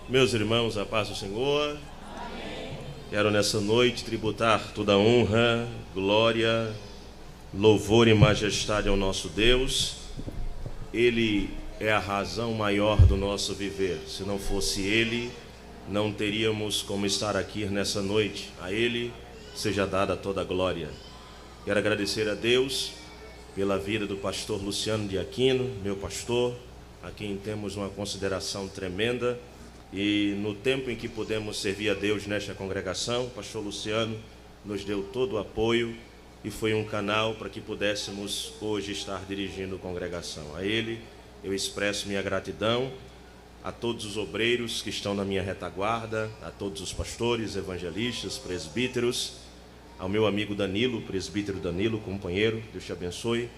Meus irmãos, a paz do Senhor. Quero nessa noite tributar toda a honra, glória, louvor e majestade ao nosso Deus. Ele é a razão maior do nosso viver. Se não fosse Ele, não teríamos como estar aqui nessa noite. A Ele seja dada toda a glória. Quero agradecer a Deus pela vida do pastor Luciano de Aquino, meu pastor, a quem temos uma consideração tremenda. E no tempo em que pudemos servir a Deus nesta congregação, o pastor Luciano nos deu todo o apoio e foi um canal para que pudéssemos hoje estar dirigindo a congregação. A ele eu expresso minha gratidão, a todos os obreiros que estão na minha retaguarda, a todos os pastores, evangelistas, presbíteros, ao meu amigo Danilo, presbítero Danilo, companheiro, Deus te abençoe,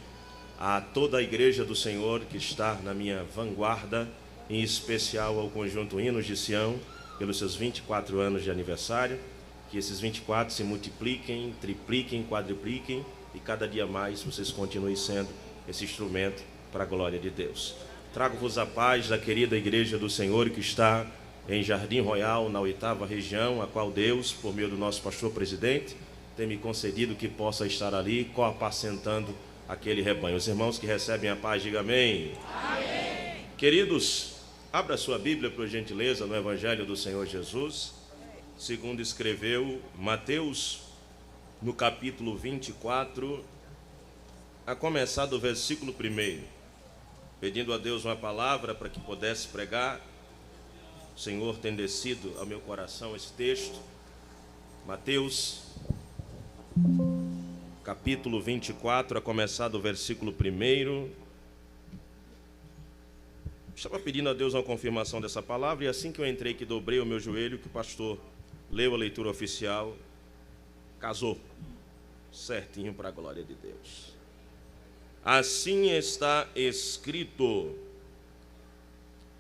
a toda a igreja do Senhor que está na minha vanguarda, em especial ao conjunto Hinos de Sião, pelos seus 24 anos de aniversário, que esses 24 se multipliquem, tripliquem, quadripliquem, e cada dia mais vocês continuem sendo esse instrumento para a glória de Deus. Trago-vos a paz da querida igreja do Senhor que está em Jardim Royal, na 8ª região, a qual Deus, por meio do nosso pastor presidente, tem me concedido que possa estar ali, coapacentando aquele rebanho. Os irmãos que recebem a paz, digam amém. Amém. Queridos, abra sua Bíblia, por gentileza, no Evangelho do Senhor Jesus, segundo escreveu Mateus, no capítulo 24, a começar do versículo 1, pedindo a Deus uma palavra para que pudesse pregar. O Senhor tem descido ao meu coração esse texto. Mateus, capítulo 24, a começar do versículo 1. Estava pedindo a Deus uma confirmação dessa palavra, e assim que eu entrei, que dobrei o meu joelho, que o pastor leu a leitura oficial, casou certinho para a glória de Deus. Assim está escrito: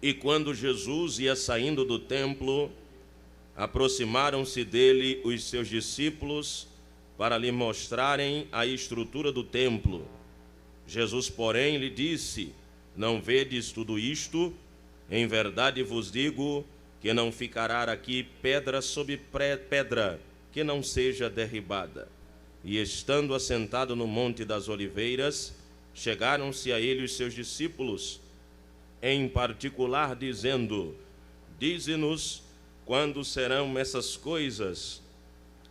e quando Jesus ia saindo do templo, aproximaram-se dele os seus discípulos para lhe mostrarem a estrutura do templo. Jesus, porém, lhe disse: não vedes tudo isto? Em verdade vos digo que não ficará aqui pedra sobre pedra que não seja derribada. E estando assentado no Monte das Oliveiras, chegaram-se a ele os seus discípulos, em particular dizendo: dize-nos quando serão essas coisas,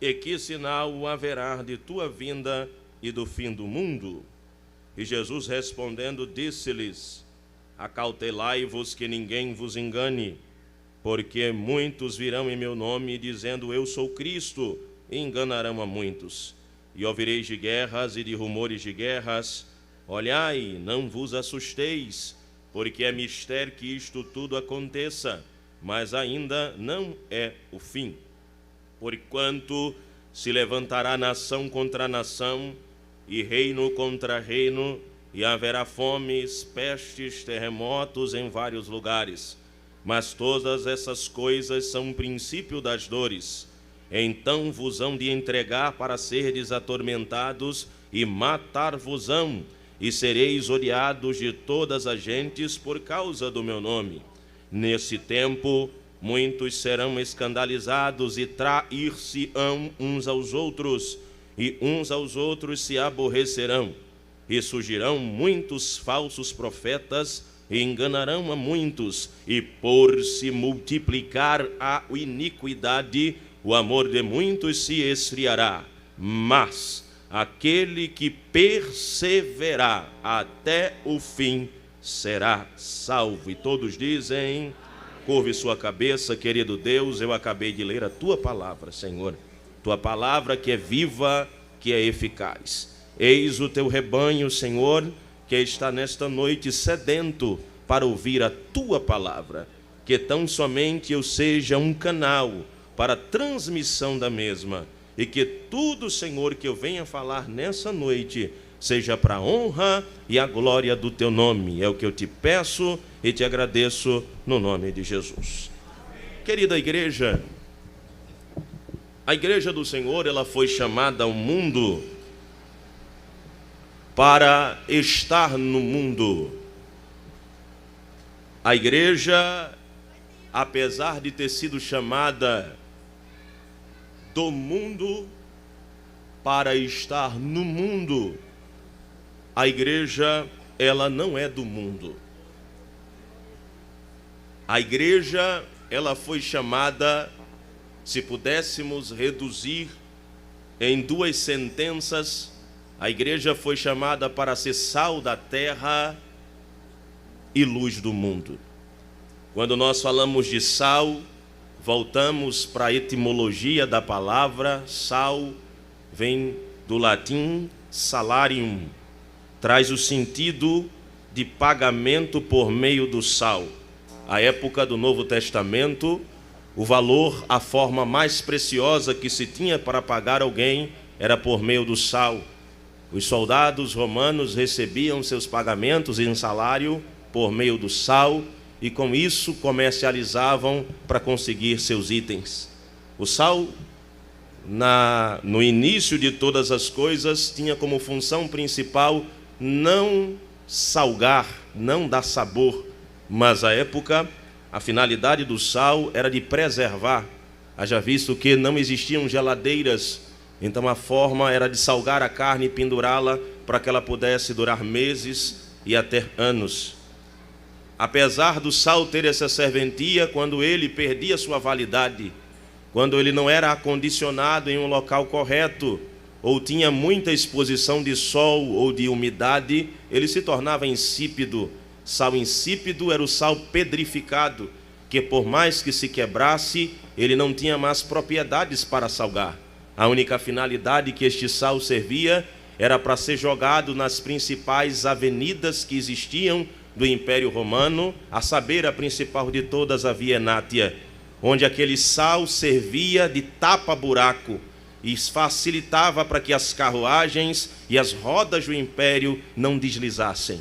e que sinal haverá de tua vinda e do fim do mundo? E Jesus respondendo disse-lhes: acautelai-vos que ninguém vos engane, porque muitos virão em meu nome dizendo eu sou Cristo, e enganarão a muitos. E ouvireis de guerras e de rumores de guerras. Olhai, não vos assusteis, porque é mistério que isto tudo aconteça, mas ainda não é o fim. Porquanto se levantará nação contra nação, e reino contra reino, e haverá fomes, pestes, terremotos em vários lugares. Mas todas essas coisas são o princípio das dores. Então vos hão de entregar para serdes atormentados, e matar-vos-ão, e sereis odiados de todas as gentes por causa do meu nome. Nesse tempo, muitos serão escandalizados e trair-se-ão uns aos outros, e uns aos outros se aborrecerão. E surgirão muitos falsos profetas, e enganarão a muitos, e por se multiplicar a iniquidade, o amor de muitos se esfriará. Mas aquele que perseverar até o fim será salvo. E todos dizem: curve sua cabeça, querido Deus, eu acabei de ler a tua palavra, Senhor. Tua palavra que é viva, que é eficaz. Eis o teu rebanho, Senhor, que está nesta noite sedento para ouvir a tua palavra. Que tão somente eu seja um canal para a transmissão da mesma. E que tudo, Senhor, que eu venha falar nessa noite seja para a honra e a glória do teu nome. É o que eu te peço e te agradeço no nome de Jesus. Querida igreja, a igreja do Senhor, ela foi chamada ao mundo para estar no mundo. A igreja apesar de ter sido chamada do mundo para estar no mundo, a igreja, ela não é do mundo. A igreja, ela foi chamada, se pudéssemos reduzir em 2 sentenças, a igreja foi chamada para ser sal da terra e luz do mundo. Quando nós falamos de sal, voltamos para a etimologia da palavra. Sal vem do latim salarium, traz o sentido de pagamento por meio do sal. À época do Novo Testamento, o valor, a forma mais preciosa que se tinha para pagar alguém era por meio do sal. Os soldados romanos recebiam seus pagamentos em salário por meio do sal e com isso comercializavam para conseguir seus itens. O sal, no início de todas as coisas, tinha como função principal não salgar, não dar sabor, mas à época a finalidade do sal era de preservar. Haja visto que não existiam geladeiras, então a forma era de salgar a carne e pendurá-la para que ela pudesse durar meses e até anos. Apesar do sal ter essa serventia, quando ele perdia sua validade, quando ele não era acondicionado em um local correto, ou tinha muita exposição de sol ou de umidade, ele se tornava insípido. Sal insípido era o sal pedrificado, que por mais que se quebrasse, ele não tinha mais propriedades para salgar. A única finalidade que este sal servia era para ser jogado nas principais avenidas que existiam do Império Romano, a saber, a principal de todas, a Via Nátia, onde aquele sal servia de tapa-buraco e facilitava para que as carruagens e as rodas do império não deslizassem.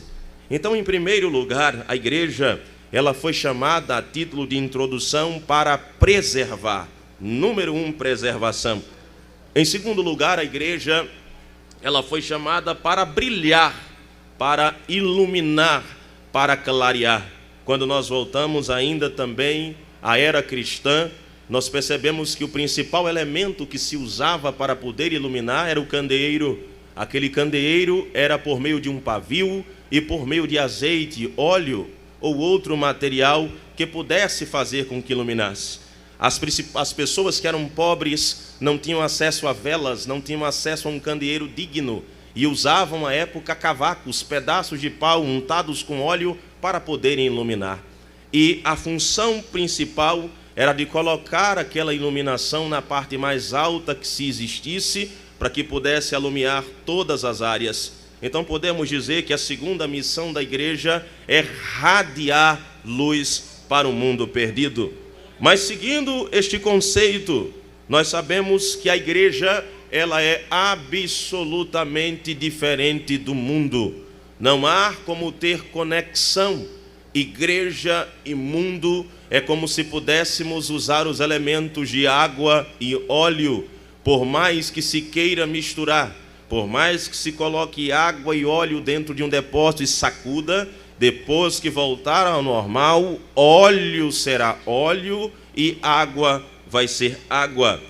Então, em primeiro lugar, a igreja, ela foi chamada a título de introdução para preservar. Número 1, preservação. Em segundo lugar, a igreja, ela foi chamada para brilhar, para iluminar, para clarear. Quando nós voltamos ainda também à era cristã, nós percebemos que o principal elemento que se usava para poder iluminar era o candeeiro. Aquele candeeiro era por meio de um pavio e por meio de azeite, óleo ou outro material que pudesse fazer com que iluminasse. As pessoas que eram pobres não tinham acesso a velas, não tinham acesso a um candeeiro digno e usavam à época cavacos, pedaços de pau untados com óleo para poderem iluminar. E a função principal era de colocar aquela iluminação na parte mais alta que se existisse, para que pudesse alumiar todas as áreas. Então podemos dizer que a segunda missão da igreja é radiar luz para o mundo perdido. Mas seguindo este conceito, nós sabemos que a igreja, ela é absolutamente diferente do mundo. Não há como ter conexão. Igreja e mundo é como se pudéssemos usar os elementos de água e óleo. Por mais que se queira misturar, por mais que se coloque água e óleo dentro de um depósito e sacuda, depois que voltar ao normal, óleo será óleo e água vai ser água.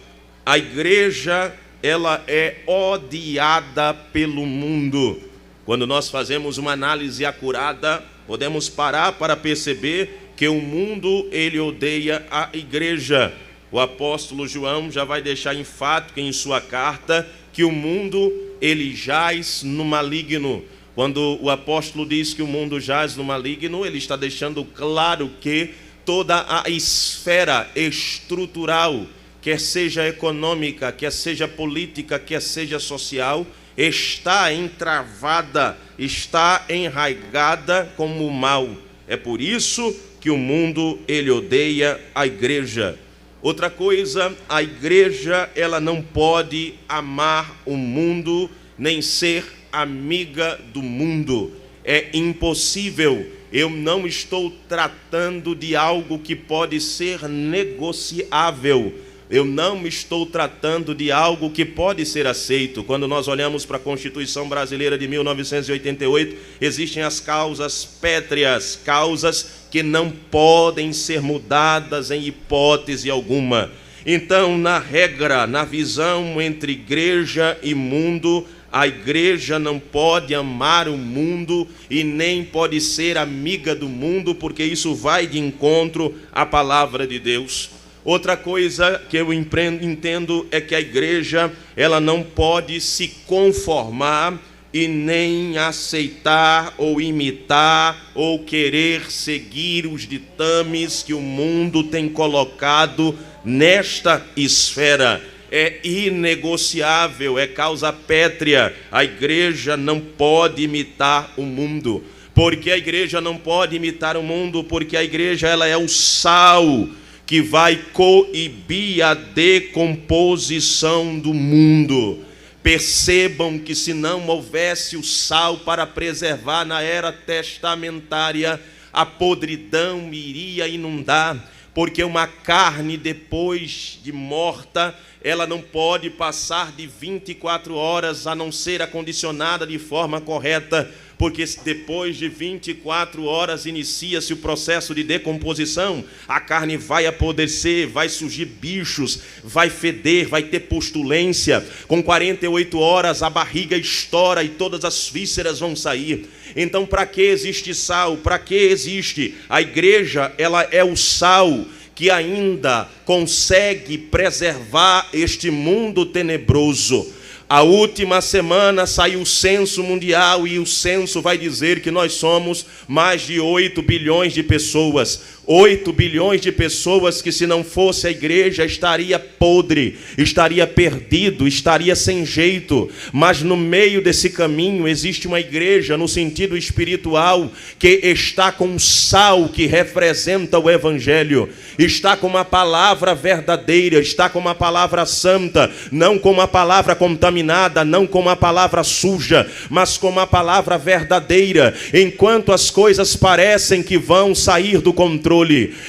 A igreja, ela é odiada pelo mundo. Quando nós fazemos uma análise acurada, podemos parar para perceber que o mundo, ele odeia a igreja. O apóstolo João já vai deixar enfático em sua carta que o mundo, ele jaz no maligno. Quando o apóstolo diz que o mundo jaz no maligno, ele está deixando claro que toda a esfera estrutural, quer seja econômica, quer seja política, quer seja social, está entravada, está enraigada como o mal. É por isso que o mundo, ele odeia a igreja. Outra coisa, a igreja, ela não pode amar o mundo, nem ser amiga do mundo. É impossível. Eu não estou tratando de algo que pode ser negociável. Eu não estou tratando de algo que pode ser aceito. Quando nós olhamos para a Constituição Brasileira de 1988, existem as causas pétreas, causas que não podem ser mudadas em hipótese alguma. Então, na regra, na visão entre igreja e mundo, a igreja não pode amar o mundo e nem pode ser amiga do mundo, porque isso vai de encontro à palavra de Deus. Outra coisa que eu entendo é que a igreja, ela não pode se conformar e nem aceitar ou imitar ou querer seguir os ditames que o mundo tem colocado nesta esfera. É inegociável, é causa pétrea. A igreja não pode imitar o mundo. Por que a igreja não pode imitar o mundo? Porque a igreja, ela é o sal que vai coibir a decomposição do mundo. Percebam que se não houvesse o sal para preservar na era testamentária, a podridão iria inundar, porque uma carne depois de morta, ela não pode passar de 24 horas a não ser acondicionada de forma correta, porque depois de 24 horas inicia-se o processo de decomposição, a carne vai apodrecer, vai surgir bichos, vai feder, vai ter pustulência, com 48 horas a barriga estoura e todas as vísceras vão sair. Então, para que existe sal? Para que existe? A igreja, ela é o sal que ainda consegue preservar este mundo tenebroso. A última semana saiu o censo mundial e o censo vai dizer que nós somos mais de 8 bilhões de pessoas. 8 bilhões de pessoas que, se não fosse a igreja, estaria podre, estaria perdido, estaria sem jeito. Mas no meio desse caminho existe uma igreja no sentido espiritual que está com um sal que representa o evangelho, está com uma palavra verdadeira, está com uma palavra santa, não com uma palavra contaminada, não com uma palavra suja, mas com uma palavra verdadeira. Enquanto as coisas parecem que vão sair do controle,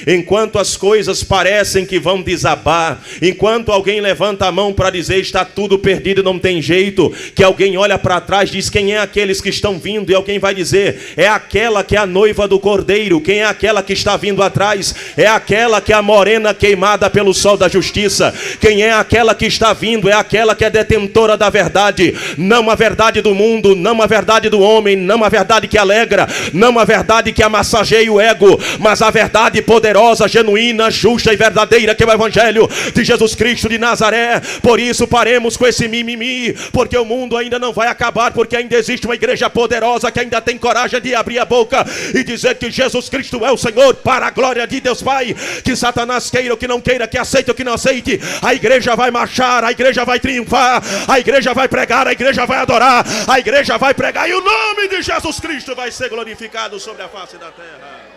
enquanto as coisas parecem que vão desabar, enquanto alguém levanta a mão para dizer está tudo perdido, não tem jeito, que alguém olha para trás e diz quem é aqueles que estão vindo, e alguém vai dizer é aquela que é a noiva do cordeiro. Quem é aquela que está vindo atrás? É aquela que é a morena queimada pelo sol da justiça. Quem é aquela que está vindo? É aquela que é detentora da verdade, não a verdade do mundo, não a verdade do homem, não a verdade que alegra, não a verdade que amassageia o ego, mas a verdade poderosa, genuína, justa e verdadeira, que é o evangelho de Jesus Cristo de Nazaré. Por isso paremos com esse mimimi, porque o mundo ainda não vai acabar, porque ainda existe uma igreja poderosa que ainda tem coragem de abrir a boca e dizer que Jesus Cristo é o Senhor, para a glória de Deus Pai. Que Satanás queira ou que não queira, que aceite ou que não aceite, a igreja vai marchar, a igreja vai triunfar, a igreja vai pregar, a igreja vai adorar, a igreja vai pregar, e o nome de Jesus Cristo vai ser glorificado sobre a face da terra.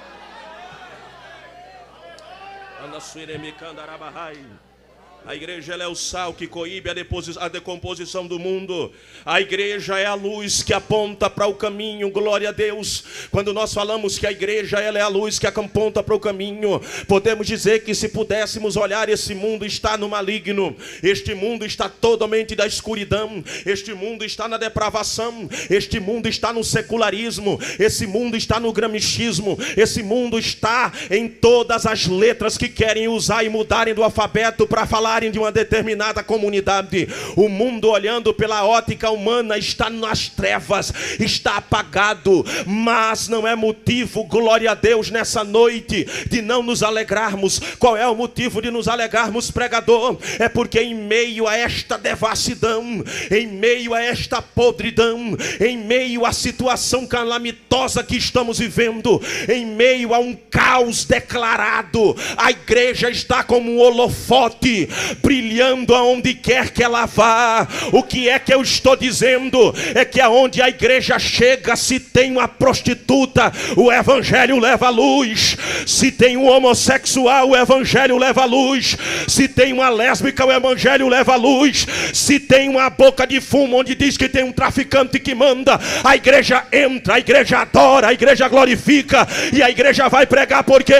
A igreja, ela é o sal que coíbe a decomposição do mundo. A igreja é a luz que aponta para o caminho. Glória a Deus. Quando nós falamos que a igreja, ela é a luz que aponta para o caminho, podemos dizer que se pudéssemos olhar, esse mundo está no maligno, este mundo está totalmente da escuridão, este mundo está na depravação, este mundo está no secularismo, esse mundo está no gramichismo, esse mundo está em todas as letras que querem usar e mudarem do alfabeto para falarem de uma determinada comunidade. O mundo, olhando pela ótica humana, está nas trevas, está apagado, mas não é motivo, glória a Deus, nessa noite de não nos alegrarmos. Qual é o motivo de nos alegrarmos, pregador? É porque em meio a esta devassidão, em meio a esta podridão, em meio à situação calamitosa que estamos vivendo, em meio a um caos declarado, a igreja está como um holofote brilhando aonde quer que ela vá. O que é que eu estou dizendo? É que aonde a igreja chega, se tem uma prostituta, o evangelho leva a luz. Se tem um homossexual, o evangelho leva a luz. Se tem uma lésbica, o evangelho leva a luz. Se tem uma boca de fumo onde diz que tem um traficante que manda, a igreja entra, a igreja adora, a igreja glorifica, e a igreja vai pregar. Por quê?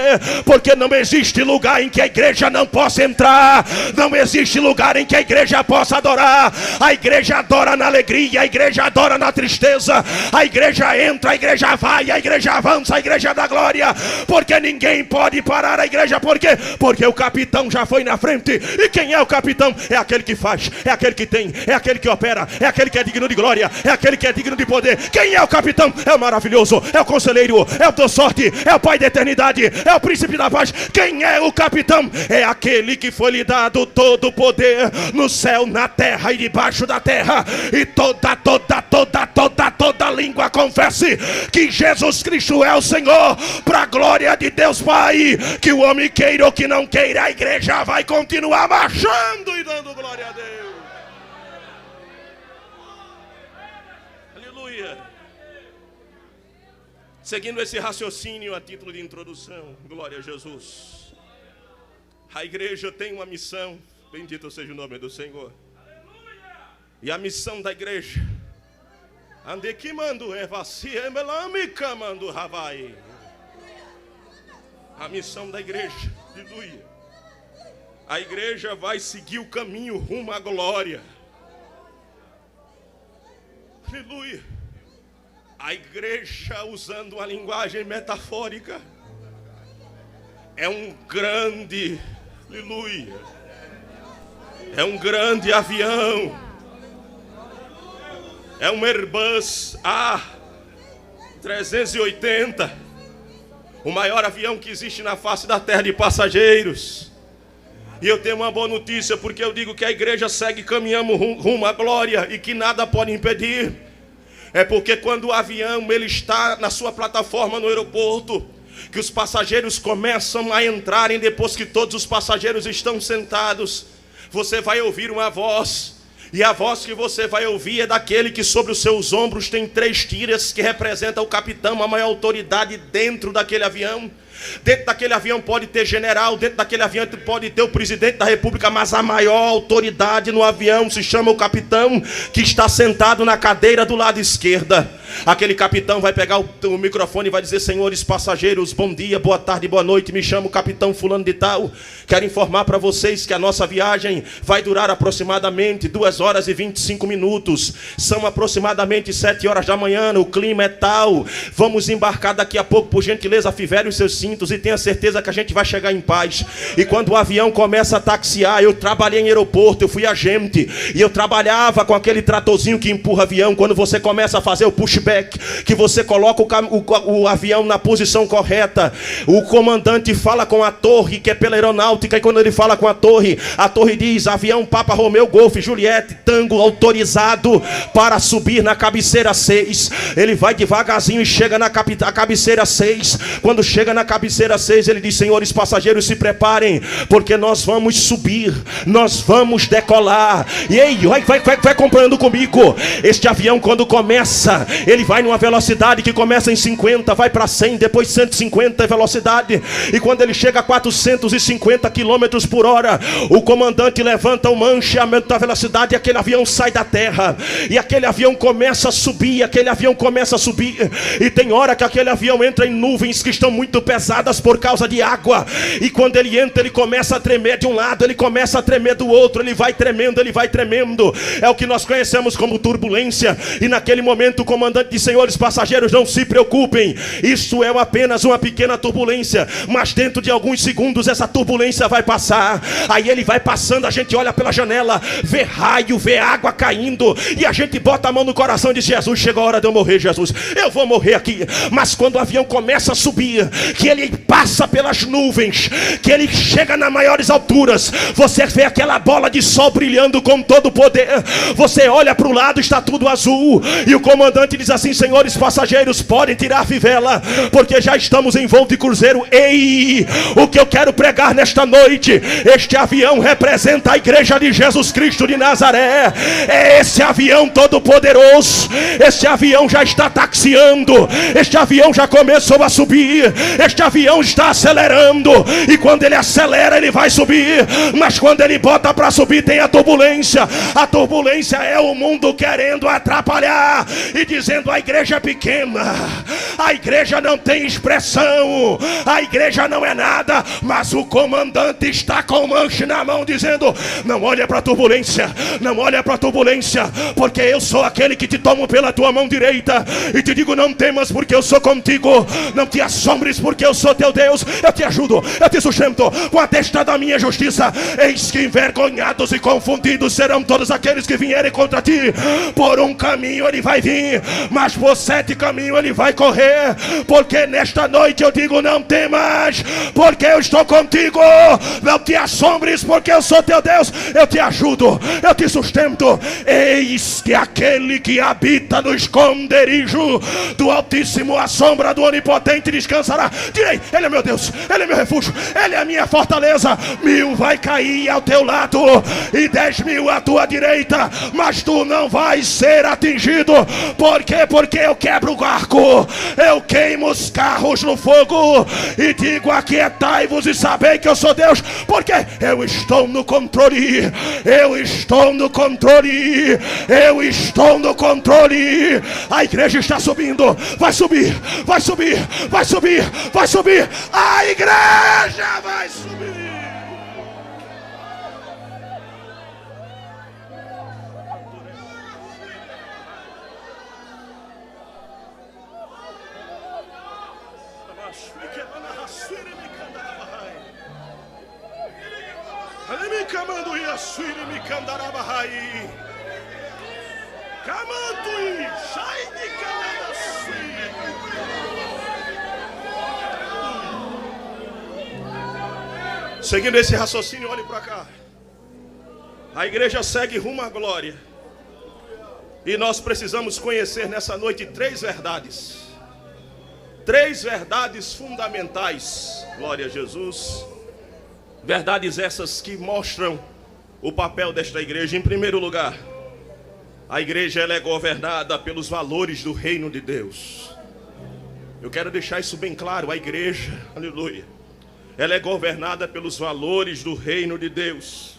Porque não existe lugar em que a igreja não possa entrar, Não existe lugar em que a igreja possa adorar. A igreja adora na alegria, a igreja adora na tristeza. A igreja entra, a igreja vai, a igreja avança, a igreja dá glória. Porque ninguém pode parar a igreja. Por quê? Porque o capitão já foi na frente. E quem é o capitão? É aquele que faz, é aquele que tem, é aquele que opera, é aquele que é digno de glória, é aquele que é digno de poder. Quem é o capitão? É o maravilhoso, é o conselheiro, é o Deus sorte, é o Pai da eternidade, é o príncipe da paz. Quem é o capitão? É aquele que foi lhe dado todo o poder no céu, na terra e debaixo da terra. E toda língua confesse que Jesus Cristo é o Senhor, para a glória de Deus Pai. Que o homem queira ou que não queira, a igreja vai continuar marchando e dando glória a Deus. Aleluia. Seguindo esse raciocínio a título de introdução, glória a Jesus. A igreja tem uma missão, bendito seja o nome do Senhor. E a missão da igreja, ande que mando é vacia, melâmica mando ravai. A missão da igreja, aleluia. A igreja vai seguir o caminho rumo à glória. Aleluia. A igreja, usando uma linguagem metafórica, é um grande, aleluia, é um grande avião. É um Airbus A380, o maior avião que existe na face da terra de passageiros. E eu tenho uma boa notícia, porque eu digo que a igreja segue caminhando rumo à glória e que nada pode impedir. É porque quando o avião ele está na sua plataforma no aeroporto, que os passageiros começam a entrarem, depois que todos os passageiros estão sentados, você vai ouvir uma voz. E a voz que você vai ouvir é daquele que sobre os seus ombros tem 3 tiras, que representa o capitão, a maior autoridade dentro daquele avião. Dentro daquele avião pode ter general, dentro daquele avião pode ter o presidente da república, mas a maior autoridade no avião se chama o capitão, que está sentado na cadeira do lado esquerda. Aquele capitão vai pegar o microfone e vai dizer: senhores passageiros, bom dia, boa tarde, boa noite, me chamo capitão fulano de tal. Quero informar para vocês que a nossa viagem vai durar aproximadamente 2 horas e 25 minutos. São aproximadamente 7 horas da manhã, o clima é tal. Vamos embarcar daqui a pouco, por gentileza, afivele os seus cintos e tenha certeza que a gente vai chegar em paz. E quando o avião começa a taxiar, eu trabalhei em aeroporto, eu fui agente, e eu trabalhava com aquele tratorzinho que empurra avião. Quando você começa a fazer o pushback, que você coloca o avião na posição correta, o comandante fala com a torre, que é pela aeronáutica, e quando ele fala com a torre diz: avião Papa Romeu Golf Juliette Tango autorizado para subir na cabeceira 6. Ele vai devagarzinho e chega na cabeceira 6. Quando chega na cabeceira 6, ele diz: senhores passageiros, se preparem, porque nós vamos subir, nós vamos decolar. E aí, vai acompanhando comigo. Este avião, quando começa, ele vai numa velocidade que começa em 50, vai para 100, depois 150 velocidade. E quando ele chega a 450 km por hora, o comandante levanta o manche, aumenta a velocidade, e aquele avião sai da terra. E aquele avião começa a subir, E tem hora que aquele avião entra em nuvens que estão muito pesadas por causa de água. E quando ele entra, ele começa a tremer de um lado, ele começa a tremer do outro, ele vai tremendo. É o que nós conhecemos como turbulência. E naquele momento o comandante diz: senhores passageiros, não se preocupem, isso é apenas uma pequena turbulência, mas dentro de alguns segundos essa turbulência vai passar. Aí ele vai passando, a gente olha pela janela, vê raio, vê água caindo, e a gente bota a mão no coração e diz: Jesus, chegou a hora de eu morrer, Jesus, eu vou morrer aqui. Mas quando o avião começa a subir, que ele passa pelas nuvens, que ele chega nas maiores alturas, você vê aquela bola de sol brilhando com todo o poder. Você olha para o lado, está tudo azul, e o comandante diz assim: senhores passageiros, podem tirar a fivela, porque já estamos em voo de cruzeiro. Ei, o que eu quero pregar nesta noite, este avião representa a igreja de Jesus Cristo de Nazaré. É esse avião todo poderoso. Este avião já está taxiando, este avião já começou a subir, este avião está acelerando, e quando ele acelera ele vai subir, mas quando ele bota para subir tem a turbulência. A turbulência é o mundo querendo atrapalhar e dizer: dizendo: a igreja é pequena, a igreja não tem expressão, a igreja não é nada. Mas o comandante está com o manche na mão, dizendo: não olha para a turbulência, não olha para a turbulência, porque eu sou aquele que te tomo pela tua mão direita e te digo: não temas, porque eu sou contigo. Não te assombres, porque eu sou teu Deus. Eu te ajudo, eu te sustento com a testa da minha justiça. Eis que envergonhados e confundidos serão todos aqueles que vierem contra ti. Por um caminho ele vai vir, mas por 7 caminhos ele vai correr. Porque nesta noite eu digo: não temas, porque eu estou contigo. Não te assombres, porque eu sou teu Deus. Eu te ajudo, eu te sustento. Eis que aquele que habita no esconderijo do Altíssimo, a sombra do Onipotente descansará. Direi: ele é meu Deus, ele é meu refúgio, ele é a minha fortaleza. 1000 vai cair ao teu lado e 10.000 à tua direita, mas tu não vais ser atingido. Por quê? Porque eu quebro o arco, eu queimo os carros no fogo e digo: aquietai-vos e sabei que eu sou Deus, porque eu estou no controle, eu estou no controle, eu estou no controle. A igreja está subindo, vai subir, vai subir, vai subir, vai subir. A igreja vai subir. Seguindo esse raciocínio, olhe para cá. A igreja segue rumo à glória. E nós precisamos conhecer nessa noite 3 verdades. 3 verdades fundamentais. Glória a Jesus. Verdades essas que mostram o papel desta igreja. Em primeiro lugar, a igreja ela é governada pelos valores do reino de Deus. Eu quero deixar isso bem claro. A igreja, aleluia, ela é governada pelos valores do reino de Deus.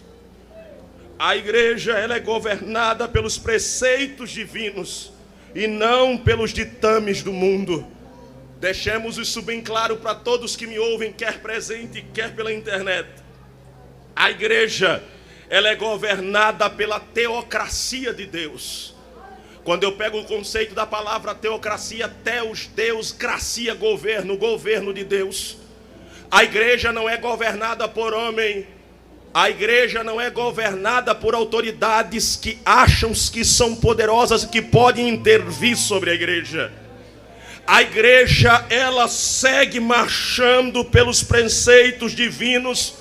A igreja ela é governada pelos preceitos divinos e não pelos ditames do mundo. Deixemos isso bem claro para todos que me ouvem, quer presente, quer pela internet. A igreja ela é governada pela teocracia de Deus. Quando eu pego o conceito da palavra teocracia, teos, Deus, cracia, governo, governo de Deus. A igreja não é governada por homem. A igreja não é governada por autoridades que acham que são poderosas e que podem intervir sobre a igreja. A igreja, ela segue marchando pelos preceitos divinos.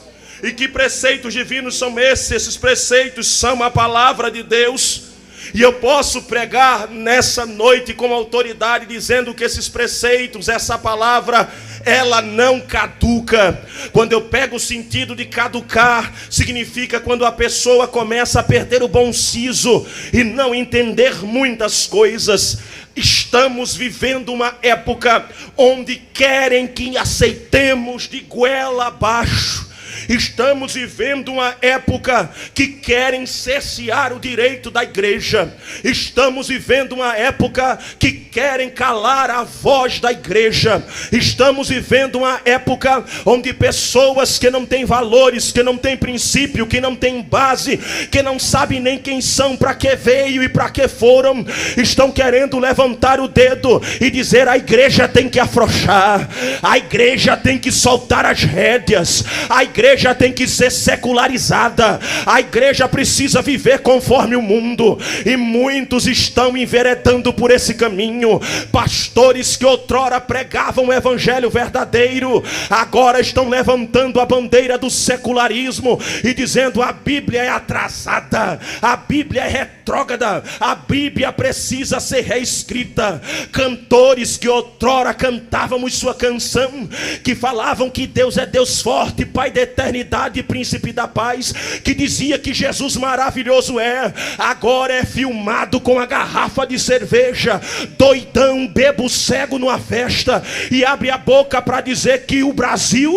E que preceitos divinos são esses? Esses preceitos são a palavra de Deus. E eu posso pregar nessa noite com autoridade, dizendo que esses preceitos, essa palavra, ela não caduca. Quando eu pego o sentido de caducar, significa quando a pessoa começa a perder o bom siso e não entender muitas coisas. Estamos vivendo uma época onde querem que aceitemos de goela abaixo. Estamos vivendo uma época que querem cercear o direito da igreja. Estamos vivendo uma época que querem calar a voz da igreja. Estamos vivendo uma época onde pessoas que não têm valores, que não têm princípio, que não têm base, que não sabem nem quem são, para que veio e para que foram, estão querendo levantar o dedo e dizer: a igreja tem que afrouxar, a igreja tem que soltar as rédeas, a igreja tem que ser secularizada, a igreja precisa viver conforme o mundo. E muitos estão enveredando por esse caminho. Pastores que outrora pregavam o evangelho verdadeiro, agora estão levantando a bandeira do secularismo e dizendo: a Bíblia é atrasada, a Bíblia é retrógrada, a Bíblia precisa ser reescrita. Cantores que outrora cantávamos sua canção, que falavam que Deus é Deus forte, Pai da eternidade, príncipe da paz, que dizia que Jesus maravilhoso é, agora é filmado com a garrafa de cerveja, doidão, bebo cego numa festa, e abre a boca para dizer que o Brasil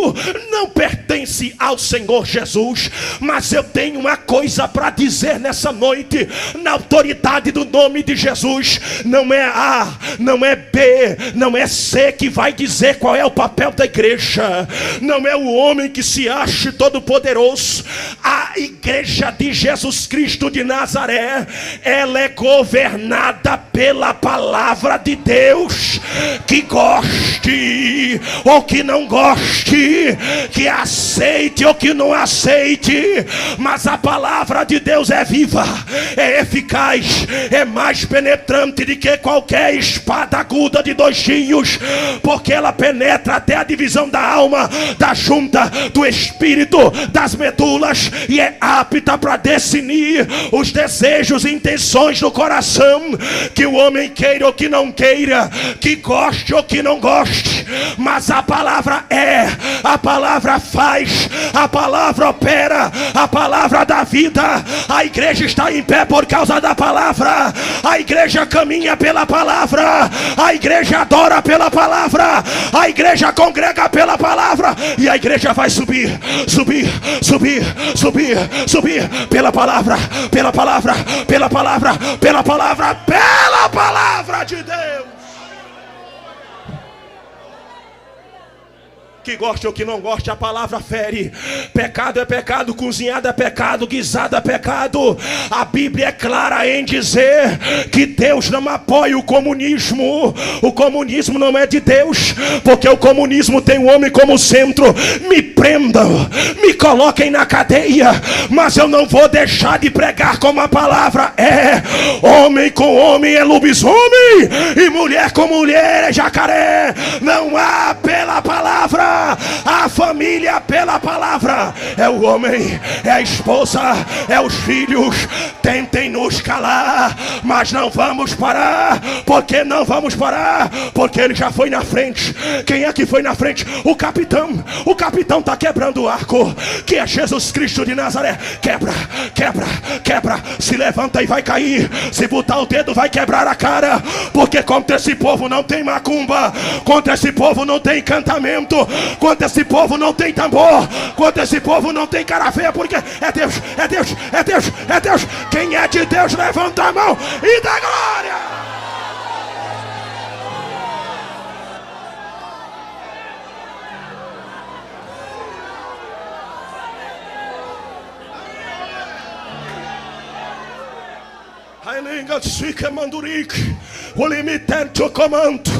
não pertence ao Senhor Jesus. Mas eu tenho uma coisa para dizer nessa noite: na autoridade do nome de Jesus. Não é A, não é B, não é C que vai dizer qual é o papel da igreja. Não é o homem que se acha todo poderoso. A igreja de Jesus Cristo de Nazaré, ela é governada pela palavra de Deus. Que goste ou que não goste, que aceite ou que não aceite, mas a palavra de Deus é viva, é eficaz, é mais penetrante do que qualquer espada aguda de 2 guinhos, porque ela penetra até a divisão da alma, da junta, do espírito, das medulas, e é apta para discernir os desejos e intenções do coração. Que o homem queira ou que não queira, que goste ou que não goste, mas a palavra é, a palavra faz, a palavra opera, a palavra dá vida. A igreja está em pé por causa da palavra, a igreja caminha pela palavra, a igreja adora pela palavra, a igreja congrega pela palavra, e a igreja vai subir, subir, subir, subir, subir pela palavra, pela palavra, pela palavra, pela palavra, pela palavra de Deus. Que goste ou que não goste, a palavra fere. Pecado é pecado, cozinhado é pecado, guisado é pecado. A Bíblia é clara em dizer que Deus não apoia o comunismo. O comunismo não é de Deus, porque o comunismo tem o homem como centro. Me prendam, me coloquem na cadeia, mas eu não vou deixar de pregar como a palavra é. Homem com homem é lobisomem, e mulher com mulher é jacaré. Não há pela palavra a família pela palavra. É o homem, é a esposa, é os filhos. Tentem nos calar, mas não vamos parar. Por que não vamos parar? Porque ele já foi na frente. Quem é que foi na frente? O capitão. O capitão está quebrando o arco, que é Jesus Cristo de Nazaré. Quebra, quebra, quebra. Se levanta e vai cair. Se botar o dedo vai quebrar a cara, porque contra esse povo não tem macumba, contra esse povo não tem encantamento, contra esse povo não tem tambor, contra esse povo não tem cara feia, porque é Deus, é Deus, é Deus, é Deus. Quem é de Deus levanta a mão e dá glória. Ailinga Sica Mandurique, o limitante comando,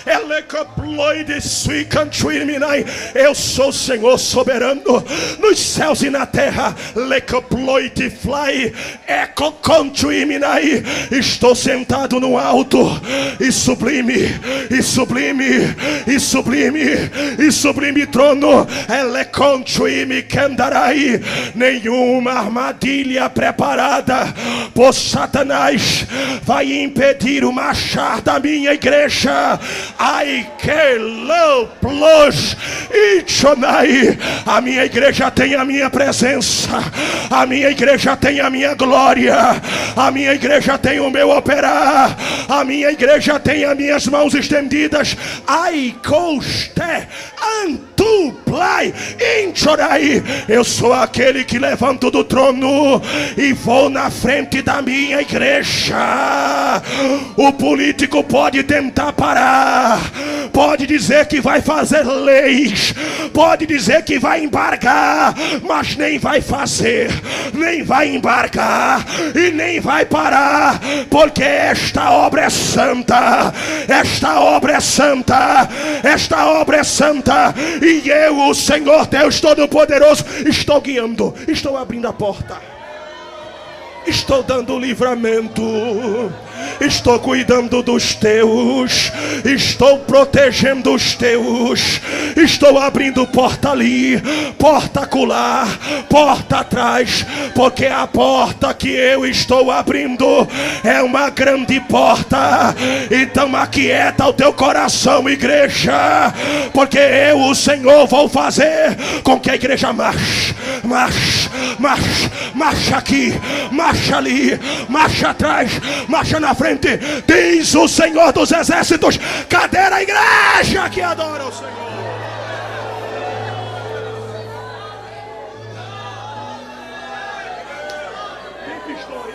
Elecoploide Sica Antruiminai. Eu sou o Senhor soberano nos céus e na terra. Lecoploide Fly, Eco Contruiminai. Estou sentado no alto e sublime, e sublime, e sublime, e sublime trono. Elecontruimi Candarai. Nenhuma armadilha preparada por Satanás vai impedir o marchar da minha igreja. Ai que plus ichonai. A minha igreja tem a minha presença, a minha igreja tem a minha glória, a minha igreja tem o meu operar, a minha igreja tem as minhas mãos estendidas. Ai coste antuplai inchorai. Eu sou aquele que levanto do trono e vou na frente da minha igreja. O político pode tentar parar, pode dizer que vai fazer leis, pode dizer que vai embargar, mas nem vai fazer, nem vai embargar e nem vai parar, porque esta obra é santa, esta obra é santa, esta obra é santa, e eu, o Senhor Deus Todo-Poderoso, estou guiando, estou abrindo a porta, estou dando livramento, estou cuidando dos teus, estou protegendo os teus, estou abrindo porta ali, porta acolá, porta atrás, porque a porta que eu estou abrindo é uma grande porta. Então aquieta o teu coração, igreja, porque eu, o Senhor, vou fazer com que a igreja marche, marche, marche, marche aqui, marcha ali, marcha atrás, marcha na frente. Diz o Senhor dos Exércitos: cadê a igreja que adora o Senhor? Quem que está aí?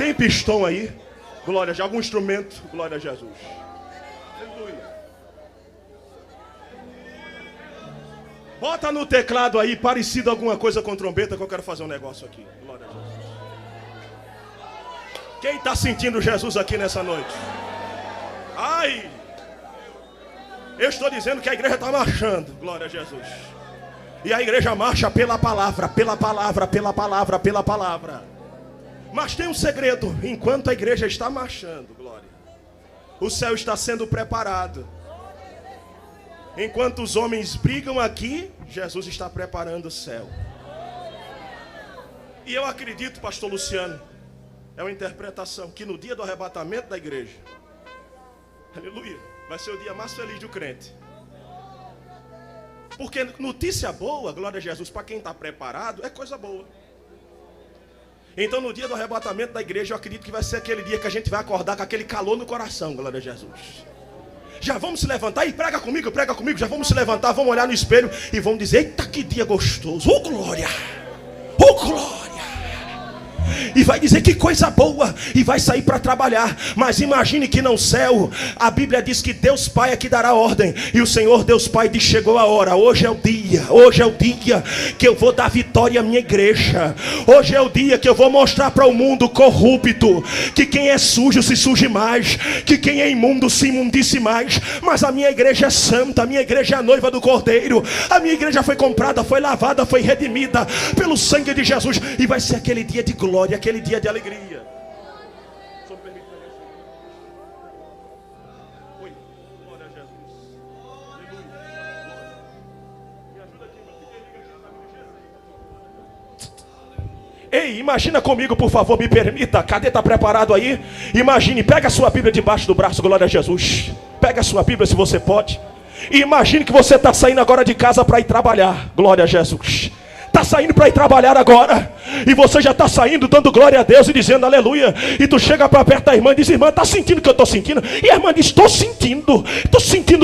Tem pistão aí? Glória a algum instrumento? Glória a Jesus. Aleluia. Bota no teclado aí, parecido alguma coisa com trombeta, que eu quero fazer um negócio aqui. Glória a Jesus. Quem está sentindo Jesus aqui nessa noite? Ai! Eu estou dizendo que a igreja está marchando. Glória a Jesus. E a igreja marcha pela palavra, pela palavra, pela palavra, pela palavra. Mas tem um segredo. Enquanto a igreja está marchando, glória, o céu está sendo preparado. Enquanto os homens brigam aqui, Jesus está preparando o céu. E eu acredito, pastor Luciano, é uma interpretação, que no dia do arrebatamento da igreja, aleluia, vai ser o dia mais feliz do crente. Porque notícia boa, glória a Jesus, para quem está preparado, é coisa boa. Então no dia do arrebatamento da igreja, eu acredito que vai ser aquele dia que a gente vai acordar com aquele calor no coração, glória a Jesus. Já vamos se levantar e prega comigo, já vamos se levantar, vamos olhar no espelho e vamos dizer, eita que dia gostoso, oh glória, oh glória. E vai dizer que coisa boa, e vai sair para trabalhar. Mas imagine que no céu, a Bíblia diz que Deus Pai é que dará ordem. E o Senhor Deus Pai diz, chegou a hora. Hoje é o dia que eu vou dar vitória à minha igreja. Hoje é o dia que eu vou mostrar para o mundo corrupto que quem é sujo se suje mais, que quem é imundo se imundice mais. Mas a minha igreja é santa, a minha igreja é a noiva do Cordeiro. A minha igreja foi comprada, foi lavada, foi redimida pelo sangue de Jesus. E vai ser aquele dia de glória, aquele dia de alegria. Só permite para isso. Oi, glória a Jesus. Aleluia. Me ajuda aqui, meu filho. Ei, imagina comigo, por favor, me permita. Cadê? Está preparado aí? Imagine, pega a sua Bíblia debaixo do braço, glória a Jesus. Pega a sua Bíblia se você pode. E imagine que você está saindo agora de casa para ir trabalhar, glória a Jesus. Está saindo para ir trabalhar agora. E você já está saindo dando glória a Deus e dizendo aleluia. E tu chega para perto da irmã e diz, irmã, está sentindo o que eu estou sentindo? E a irmã diz, estou sentindo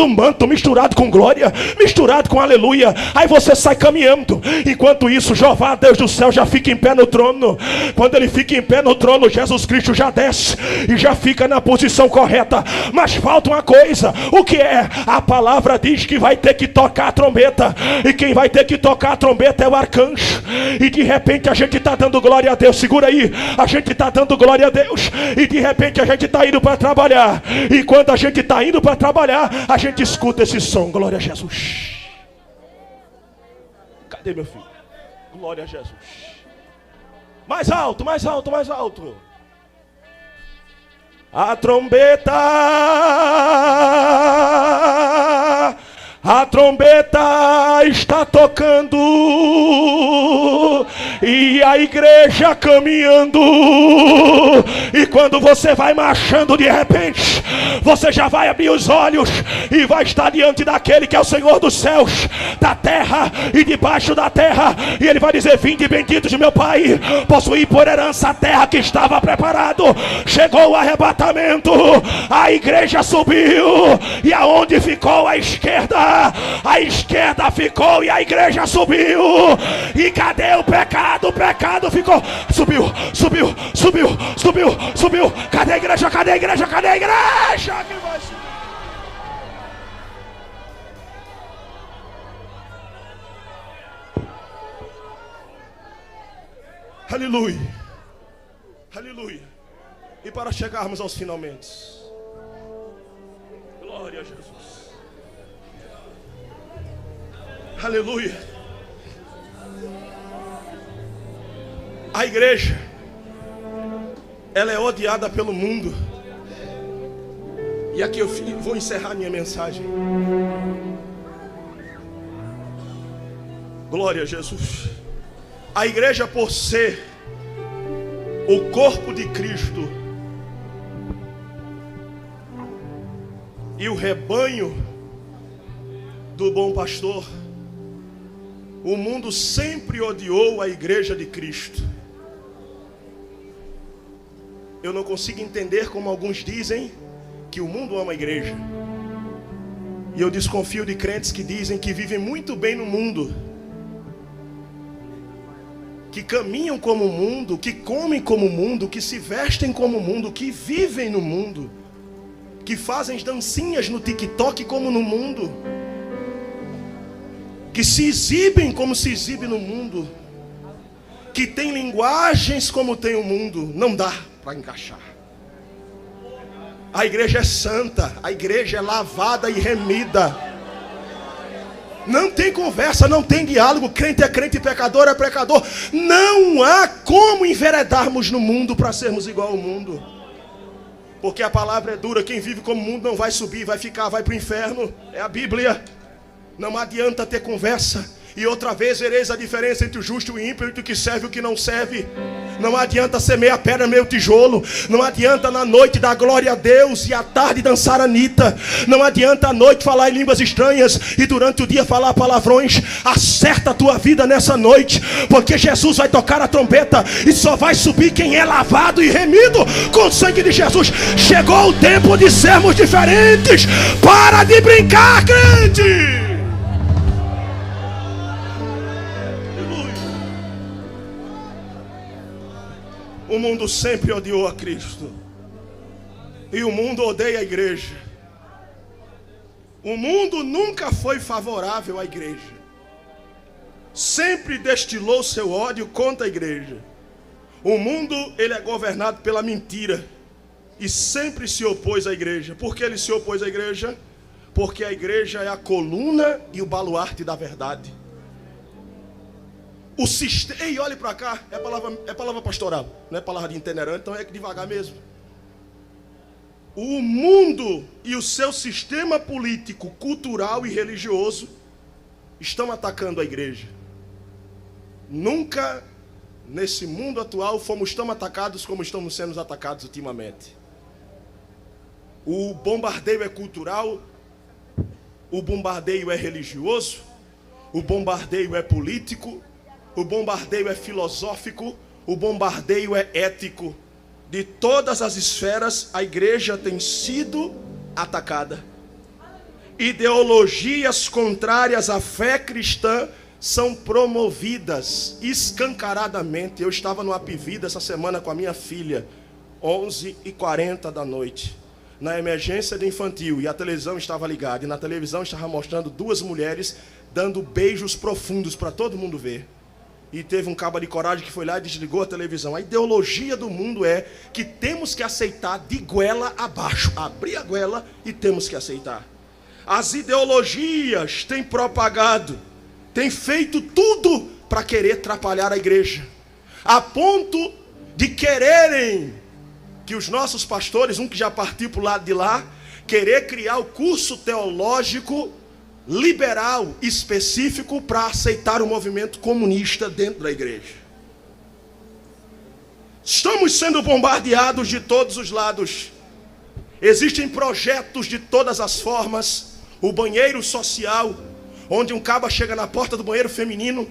um manto misturado com glória, misturado com aleluia. Aí você sai caminhando. Enquanto isso, Jeová, Deus do céu, já fica em pé no trono. Quando ele fica em pé no trono, Jesus Cristo já desce e já fica na posição correta. Mas falta uma coisa. O que é? A palavra diz que vai ter que tocar a trombeta. E quem vai ter que tocar a trombeta é o arcanjo. E de repente a gente está dando glória a Deus. Segura aí, a gente está dando glória a Deus. E de repente a gente está indo para trabalhar. E quando a gente está indo para trabalhar, a gente escuta esse som, glória a Jesus. Cadê meu filho? Glória a Jesus. Mais alto, mais alto, mais alto. A trombeta está tocando e a igreja caminhando. E quando você vai marchando, de repente você já vai abrir os olhos e vai estar diante daquele que é o Senhor dos céus, da terra e debaixo da terra. E ele vai dizer, vinde benditos de meu Pai, possuí por herança a terra que estava preparado. Chegou o arrebatamento, a igreja subiu. E aonde ficou a esquerda? A esquerda ficou e a igreja subiu. E cadê o pecado? O pecado ficou. Subiu. Cadê a igreja? Cadê a igreja? Cadê a igreja? Que vai subir? Aleluia. Aleluia. E para chegarmos aos finalmente, glória a Jesus. Aleluia. A igreja, ela é odiada pelo mundo. E aqui eu vou encerrar minha mensagem. Glória a Jesus. A igreja, por ser o corpo de Cristo e o rebanho do bom pastor, o mundo sempre odiou a igreja de Cristo. Eu não consigo entender como alguns dizem que o mundo ama a igreja. E eu desconfio de crentes que dizem que vivem muito bem no mundo que caminham como o mundo, que comem como o mundo, que se vestem como o mundo, que vivem no mundo, que fazem dancinhas no TikTok como no mundo, que se exibem como se exibe no mundo, que tem linguagens como tem o mundo. Não dá para encaixar. A igreja é santa, a igreja é lavada e remida. Não tem conversa, não tem diálogo. Crente é crente, pecador é pecador. Não há como enveredarmos no mundo para sermos igual ao mundo. Porque a palavra é dura. Quem vive como o mundo não vai subir, vai ficar, vai para o inferno. É a Bíblia. Não adianta ter conversa. E outra vez vereis a diferença entre o justo e o ímpio, entre o que serve e o que não serve. Não adianta ser meia pedra, meio tijolo. Não adianta na noite dar glória a Deus e à tarde dançar Anitta. Não adianta à noite falar em línguas estranhas e durante o dia falar palavrões. Acerta a tua vida nessa noite, porque Jesus vai tocar a trombeta e só vai subir quem é lavado e remido com o sangue de Jesus. Chegou o tempo de sermos diferentes. Para de brincar, crente! O mundo sempre odiou a Cristo. E o mundo odeia a igreja. O mundo nunca foi favorável à igreja. Sempre destilou seu ódio contra a igreja. O mundo, ele é governado pela mentira. E sempre se opôs à igreja. Por que ele se opôs à igreja? Porque a igreja é a coluna e o baluarte da verdade. O sistema, ei, olhe para cá, é palavra pastoral, não é palavra de itinerante, então é devagar mesmo. O mundo e o seu sistema político, cultural e religioso estão atacando a igreja. Nunca nesse mundo atual fomos tão atacados como estamos sendo atacados ultimamente. O bombardeio é cultural, o bombardeio é religioso, o bombardeio é político, o bombardeio é filosófico, o bombardeio é ético. De todas as esferas, a igreja tem sido atacada. Ideologias contrárias à fé cristã são promovidas escancaradamente. Eu estava no Apivida essa semana com a minha filha, 11h40 da noite, na emergência de infantil, e a televisão estava ligada, e na televisão estava mostrando duas mulheres dando beijos profundos para todo mundo ver. E teve um cabo de coragem que foi lá e desligou a televisão. A ideologia do mundo é que temos que aceitar de goela abaixo. Abrir a goela e temos que aceitar. As ideologias têm propagado, têm feito tudo para querer atrapalhar a igreja. A ponto de quererem que os nossos pastores, um que já partiu para o lado de lá, querer criar o curso teológico liberal específico para aceitar o movimento comunista dentro da igreja. Estamos sendo bombardeados de todos os lados. Existem projetos de todas as formas. O banheiro social, onde um caba chega na porta do banheiro feminino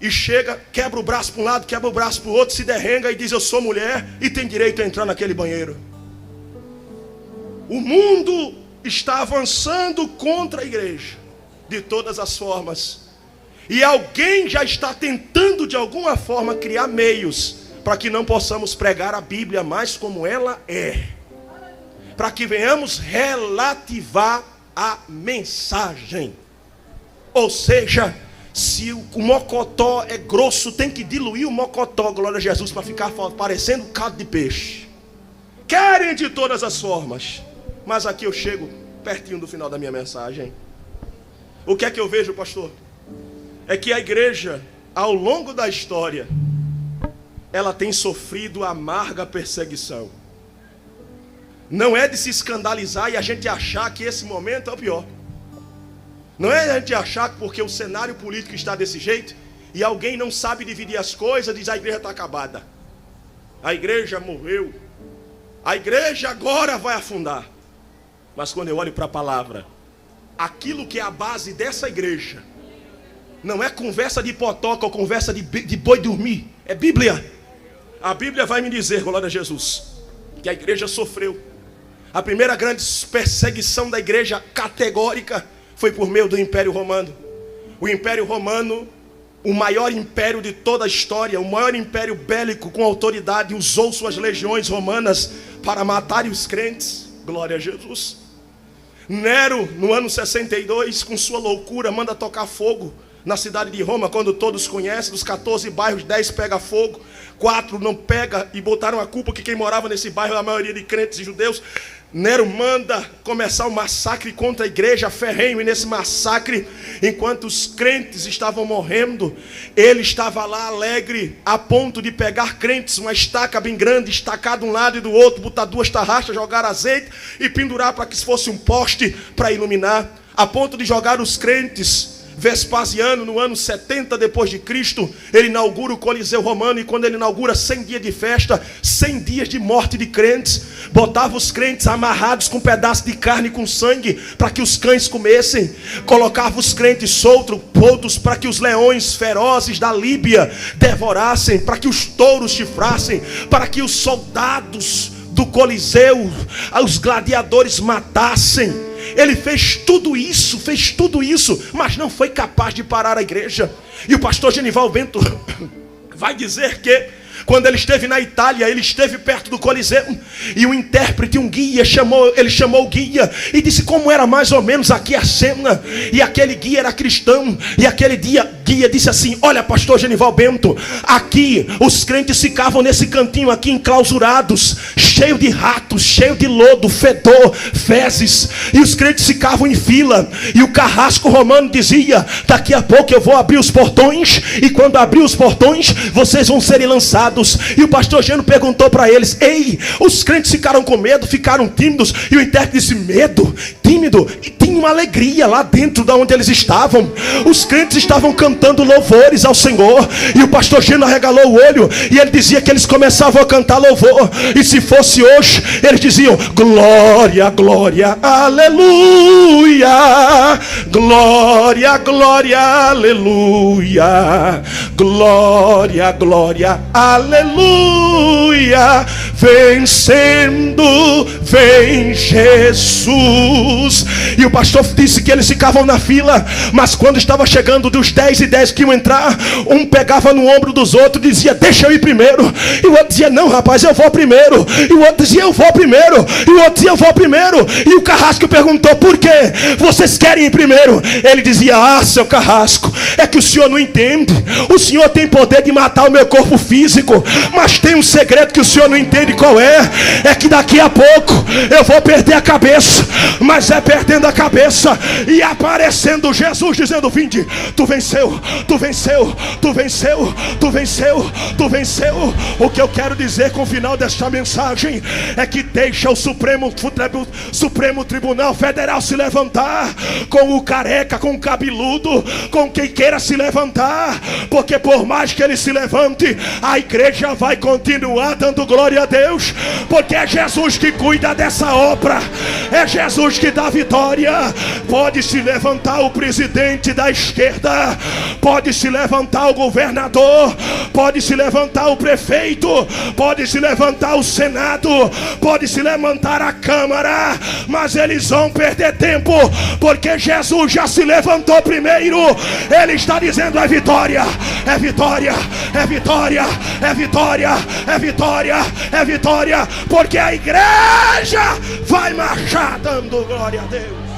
e chega, quebra o braço para um lado, quebra o braço para o outro, se derrenga e diz: eu sou mulher e tenho direito a entrar naquele banheiro. O mundo está avançando contra a igreja de todas as formas. E alguém já está tentando de alguma forma criar meios para que não possamos pregar a Bíblia mais como ela é. Para que venhamos relativar a mensagem. Ou seja, se o mocotó é grosso, tem que diluir o mocotó, glória a Jesus, para ficar parecendo caldo de peixe. Querem de todas as formas. Mas aqui eu chego pertinho do final da minha mensagem. O que é que eu vejo, pastor? É que a igreja, ao longo da história, ela tem sofrido amarga perseguição. Não é de se escandalizar e a gente achar que esse momento é o pior. Não é a gente achar que porque o cenário político está desse jeito e alguém não sabe dividir as coisas, diz: a igreja está acabada, a igreja morreu, a igreja agora vai afundar. Mas quando eu olho para a palavra, aquilo que é a base dessa igreja não é conversa de potoca ou conversa de boi dormir, é Bíblia. A Bíblia vai me dizer, glória a Jesus, que a igreja sofreu. A primeira grande perseguição da igreja categórica foi por meio do Império Romano. O Império Romano o maior império de toda a história, o maior império bélico com autoridade, usou suas legiões romanas para matarem os crentes. Glória a Jesus. Nero, no ano 62, com sua loucura, manda tocar fogo na cidade de Roma, quando todos conhecem. Dos 14 bairros, 10 pega fogo, 4 não pega, e botaram a culpa que quem morava nesse bairro, a maioria de crentes e judeus. Nero manda começar um massacre contra a igreja, ferrenho, e nesse massacre, enquanto os crentes estavam morrendo, ele estava lá alegre, a ponto de pegar crentes, uma estaca bem grande, estacar de um lado e do outro, botar 2 tarraxas, jogar azeite e pendurar para que fosse um poste para iluminar, a ponto de jogar os crentes. Vespasiano, no ano 70 depois de Cristo, ele inaugura o Coliseu Romano, e quando ele inaugura 100 dias de festa, 100 dias de morte de crentes, botava os crentes amarrados com um pedaço de carne com sangue, para que os cães comessem, colocava os crentes soltos para que os leões ferozes da Líbia devorassem, para que os touros chifrassem, para que os soldados do Coliseu, os gladiadores matassem. Ele fez tudo isso, mas não foi capaz de parar a igreja. E o pastor Genival Bento vai dizer que quando ele esteve na Itália, ele esteve perto do Coliseu, e um intérprete, um guia, ele chamou o guia e disse como era mais ou menos aqui a cena. E aquele guia era cristão, e aquele guia disse assim: olha, pastor Genival Bento, aqui os crentes ficavam nesse cantinho aqui enclausurados, cheio de ratos, cheio de lodo, fedor, fezes, e os crentes ficavam em fila, e o carrasco romano dizia: daqui a pouco eu vou abrir os portões, e quando abrir os portões, vocês vão serem lançados. E o pastor Geno perguntou para eles: ei, os crentes ficaram com medo, ficaram tímidos? E o intérprete disse: medo, tímido, e tinha uma alegria lá dentro de onde eles estavam. Os crentes estavam cantando louvores ao Senhor, e o pastor Geno arregalou o olho, e ele dizia que eles começavam a cantar louvor, e se fosse hoje, eles diziam: glória, glória, aleluia, glória, glória, aleluia, glória, glória, aleluia, vencendo, vem Jesus. E o pastor disse que eles ficavam na fila, mas quando estava chegando dos 10 e 10 que iam entrar, um pegava no ombro dos outros e dizia: deixa eu ir primeiro. E o outro dizia: não, rapaz, eu vou primeiro. E o outro dizia: eu vou primeiro. E o outro dizia: eu vou primeiro. E o carrasco perguntou: por quê? Vocês querem ir primeiro? Ele dizia: ah, seu carrasco, é que o senhor não entende. O senhor tem poder de matar o meu corpo físico, mas tem um segredo que o senhor não entende qual é. É que daqui a pouco eu vou perder a cabeça, mas é perdendo a cabeça e aparecendo Jesus dizendo: vinde, tu venceu, tu venceu, tu venceu, tu venceu, tu venceu. O que eu quero dizer com o final desta mensagem é que deixa o Supremo Tribunal Federal se levantar, com o careca, com o cabeludo, com quem queira se levantar, porque por mais que ele se levante, a igreja vai continuar dando glória a Deus, porque é Jesus que cuida dessa obra, é Jesus que dá vitória. Pode se levantar o presidente da esquerda, pode se levantar o governador, pode se levantar o prefeito, pode se levantar o Senado, pode se levantar a Câmara, mas eles vão perder tempo, porque Jesus já se levantou primeiro. Ele está dizendo: é vitória, é vitória, é vitória, é vitória, é vitória, é vitória, porque a igreja vai marchar dando glória a Deus.